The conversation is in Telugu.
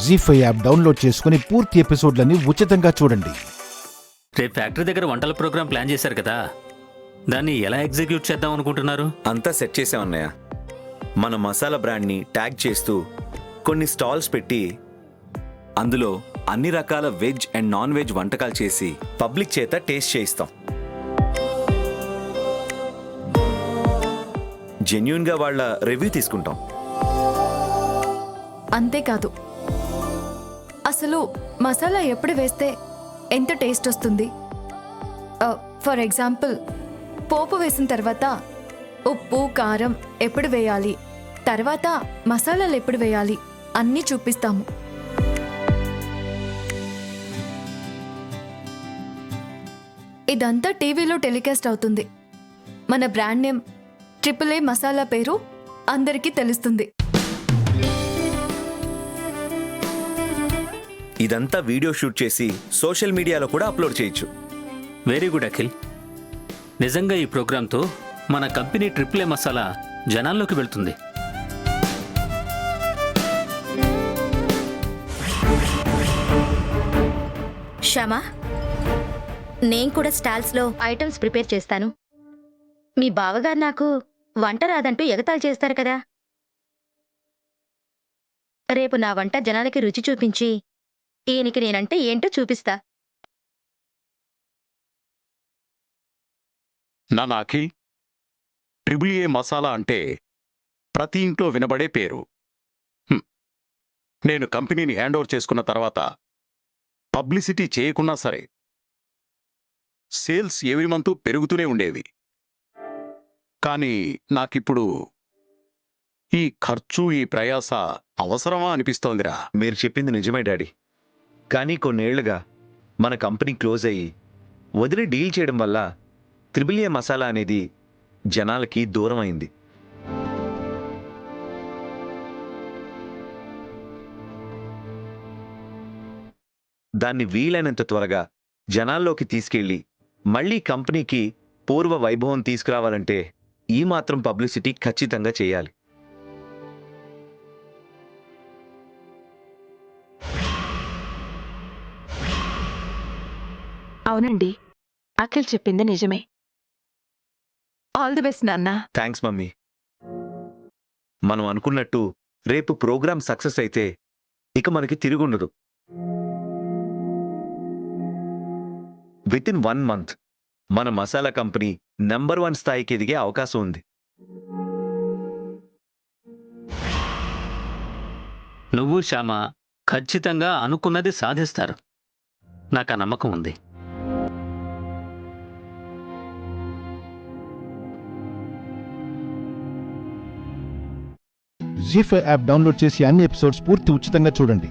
జీ5 యాప్ డౌన్లోడ్ చేసుకుని పూర్తి ఎపిసోడ్లని ఉచితంగా చూడండి. రేపు ఫ్యాక్టరీ దగ్గర వంటల ప్రోగ్రామ్ ప్లాన్ చేశారు కదా, దాన్ని ఎలా ఎగ్జిక్యూట్ చేద్దాం అనుకుంటున్నారు? అంతా సెట్ చేసామన్నయ్య. మన మసాలా బ్రాండ్ని ట్యాగ్ చేస్తూ కొన్ని స్టాల్స్ పెట్టి అందులో అన్ని రకాల వెజ్ అండ్ నాన్ వెజ్ వంటకాలు చేసి పబ్లిక్ చేత టేస్ట్ చేయిస్తాం. జెన్యూన్గా వాళ్ళ రివ్యూ తీసుకుంటాం. అంతేకాదు, అసలు మసాలా ఎప్పుడు వేస్తే ఎంత టేస్ట్ వస్తుంది? ఫర్ ఎగ్జాంపుల్, పోపు వేసిన తర్వాత ఉప్పు కారం ఎప్పుడు వేయాలి, తర్వాత మసాలాలు ఎప్పుడు వేయాలి అన్నీ చూపిస్తాము. ఇదంతా టీవీలో టెలికాస్ట్ అవుతుంది. మన బ్రాండ్ నేమ్ AAA మసాలా పేరు అందరికీ తెలుస్తుంది. ఇదంతా వీడియో షూట్ చేసి సోషల్ మీడియాలో కూడా అప్లోడ్ చేయొచ్చు. Very good Akhil. నిజంగా ఈ ప్రోగ్రాంతో మన కంపెనీ AAA మసాలా జనాల్లోకి వెళ్తుంది. శ్యామా, నేను కూడా స్టాల్స్లో ఐటమ్స్ ప్రిపేర్ చేస్తాను. మీ బావగారు నాకు వంట రాదంటూ ఎగతాళి చేస్తారు కదా. రేపు నా వంట జనాలకి రుచి చూపించి ఈయనకి నేనంటే ఏంటో చూపిస్తా. నాన్న అఖిల్, AAA మసాలా అంటే ప్రతి ఇంట్లో వినబడే పేరు. నేను కంపెనీని హ్యాండ్ ఓవర్ చేసుకున్న తర్వాత పబ్లిసిటీ చేయకున్నా సరే సేల్స్ ఎవ్రీ మంత్ పెరుగుతూనే ఉండేవి. కానీ నాకిప్పుడు ఈ ఖర్చు, ఈ ప్రయాస అవసరమా అనిపిస్తోందిరా. మీరు చెప్పింది నిజమే డాడీ. కానీ కొన్నేళ్లుగా మన కంపెనీ క్లోజ్ అయ్యి వదిలి డీల్ చేయడం వల్ల AAA మసాలా అనేది జనాలకి దూరం అయింది. దాన్ని వీలైనంత త్వరగా జనాల్లోకి తీసుకెళ్ళి మళ్ళీ కంపెనీకి పూర్వ వైభవం తీసుకురావాలంటే ఈ మాత్రం పబ్లిసిటీ ఖచ్చితంగా చేయాలి. అవునండి, అఖిల్ చెప్పింది నిజమే. ఆల్ ది బెస్ట్ నాన్న. Thanks mummy. మనం అనుకున్నట్టు రేపు ప్రోగ్రామ్ సక్సెస్ అయితే ఇక మనకి తిరుగుండదు. విత్ ఇన్ 1 month మన మసాలా కంపెనీ నంబర్ 1 స్థాయికి ఎదిగే అవకాశం ఉంది. నువ్వు శ్యామ ఖచ్చితంగా అనుకున్నది సాధిస్తారు. నాకు ఆ నమ్మకం ఉంది. జీ5 యాప్ డౌన్లోడ్ చేసి అన్ని ఎపిసోడ్స్ పూర్తి ఉచితంగా చూడండి.